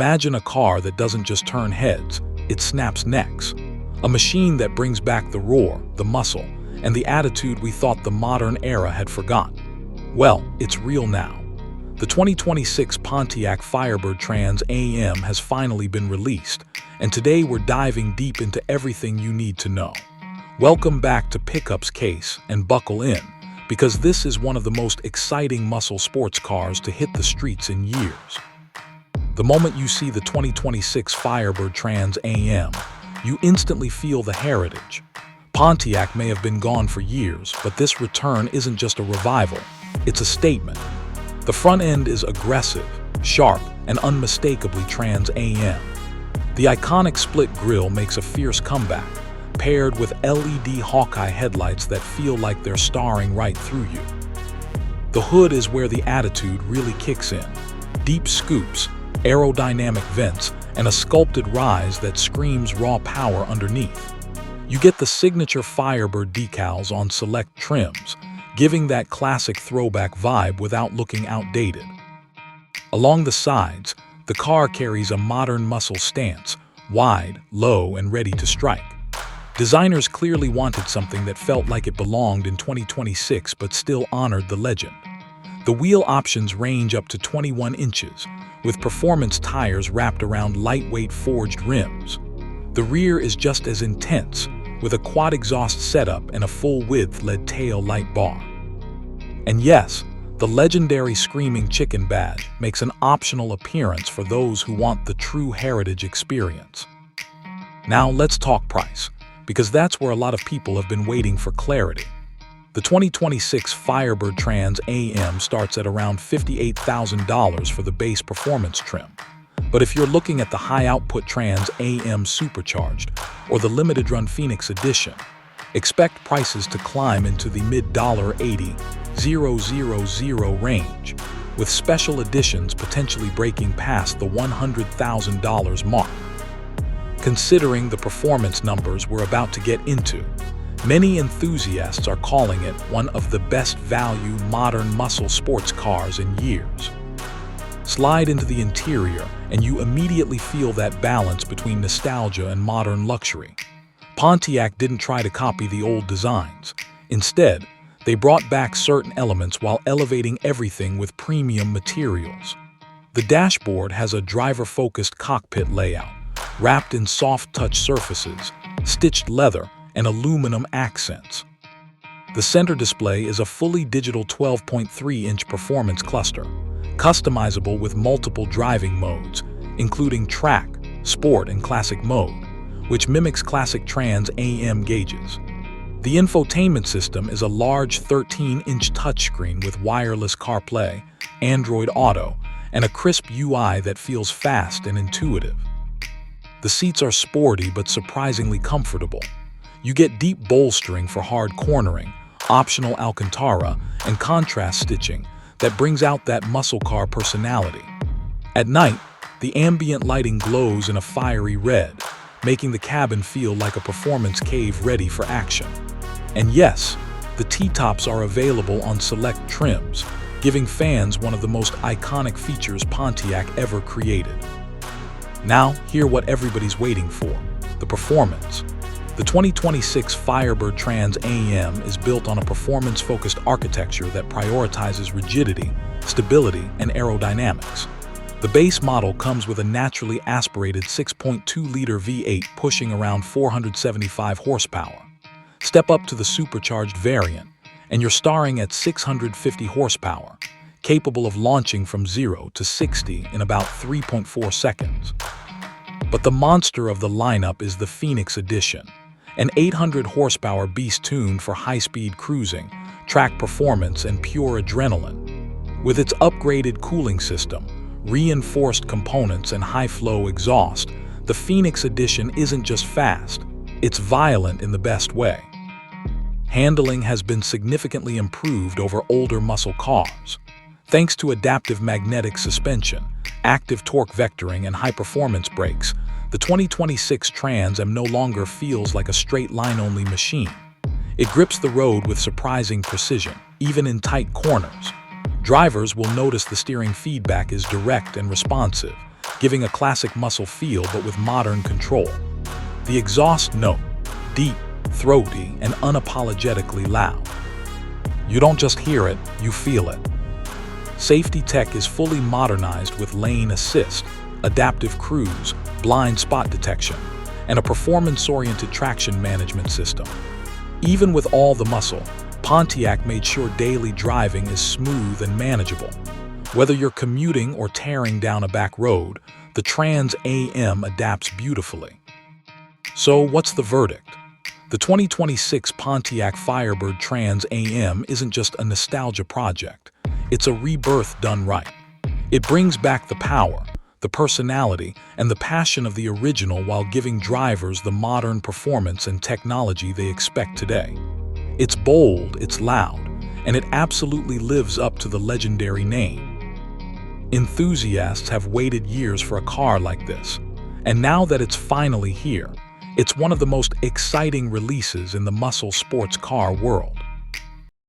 Imagine a car that doesn't just turn heads, it snaps necks. A machine that brings back the roar, the muscle, and the attitude we thought the modern era had forgotten. Well, it's real now. The 2026 Pontiac Firebird Trans Am has finally been released, and today we're diving deep into everything you need to know. Welcome back to Pickup's Case, and buckle in, because this is one of the most exciting muscle sports cars to hit the streets in years. The moment you see the 2026 Firebird Trans Am, you instantly feel the heritage. Pontiac may have been gone for years, but this return isn't just a revival, it's a statement. The front end is aggressive, sharp, and unmistakably Trans Am. The iconic split grille makes a fierce comeback, paired with LED Hawkeye headlights that feel like they're staring right through you. The hood is where the attitude really kicks in. Deep scoops, aerodynamic vents, and a sculpted rise that screams raw power underneath. You get the signature Firebird decals on select trims, giving that classic throwback vibe without looking outdated. Along the sides, the car carries a modern muscle stance, wide, low, and ready to strike. Designers clearly wanted something that felt like it belonged in 2026 but still honored the legend. The wheel options range up to 21 inches, with performance tires wrapped around lightweight forged rims. The rear is just as intense, with a quad exhaust setup and a full-width LED tail light bar. And yes, the legendary Screaming Chicken badge makes an optional appearance for those who want the true heritage experience. Now let's talk price, because that's where a lot of people have been waiting for clarity. The 2026 Firebird Trans Am starts at around $58,000 for the base performance trim. But if you're looking at the high-output Trans Am Supercharged or the limited-run Phoenix Edition, expect prices to climb into the mid-$80,000 range, with special editions potentially breaking past the $100,000 mark. Considering the performance numbers we're about to get into, many enthusiasts are calling it one of the best value modern muscle sports cars in years. Slide into the interior and you immediately feel that balance between nostalgia and modern luxury. Pontiac didn't try to copy the old designs. Instead, they brought back certain elements while elevating everything with premium materials. The dashboard has a driver-focused cockpit layout, wrapped in soft-touch surfaces, stitched leather, and aluminum accents. The center display is a fully digital 12.3-inch performance cluster, customizable with multiple driving modes, including track, sport, and classic mode, which mimics classic Trans Am gauges. The infotainment system is a large 13-inch touchscreen with wireless CarPlay, Android Auto, and a crisp UI that feels fast and intuitive. The seats are sporty but surprisingly comfortable. You get deep bolstering for hard cornering, optional Alcantara, and contrast stitching that brings out that muscle car personality. At night, the ambient lighting glows in a fiery red, making the cabin feel like a performance cave ready for action. And yes, the T-tops are available on select trims, giving fans one of the most iconic features Pontiac ever created. Now, hear what everybody's waiting for: the performance. The 2026 Firebird Trans Am is built on a performance-focused architecture that prioritizes rigidity, stability, and aerodynamics. The base model comes with a naturally aspirated 6.2-liter V8 pushing around 475 horsepower. Step up to the supercharged variant, and you're starring at 650 horsepower, capable of launching from 0 to 60 in about 3.4 seconds. But the monster of the lineup is the Phoenix Edition, an 800-horsepower beast tuned for high-speed cruising, track performance, and pure adrenaline. With its upgraded cooling system, reinforced components, and high-flow exhaust, the Phoenix Edition isn't just fast, it's violent in the best way. Handling has been significantly improved over older muscle cars. Thanks to adaptive magnetic suspension, active torque vectoring, and high-performance brakes, the 2026 Trans Am no longer feels like a straight-line-only machine. It grips the road with surprising precision, even in tight corners. Drivers will notice the steering feedback is direct and responsive, giving a classic muscle feel but with modern control. The exhaust note, deep, throaty, and unapologetically loud. You don't just hear it, you feel it. Safety tech is fully modernized with lane assist, adaptive cruise, blind spot detection, and a performance-oriented traction management system. Even with all the muscle, Pontiac made sure daily driving is smooth and manageable. Whether you're commuting or tearing down a back road, the Trans Am adapts beautifully. So what's the verdict? The 2026 Pontiac Firebird Trans Am isn't just a nostalgia project. It's a rebirth done right. It brings back the power, the personality, and the passion of the original while giving drivers the modern performance and technology they expect today. It's bold, it's loud, and it absolutely lives up to the legendary name. Enthusiasts have waited years for a car like this, and now that it's finally here, it's one of the most exciting releases in the muscle sports car world.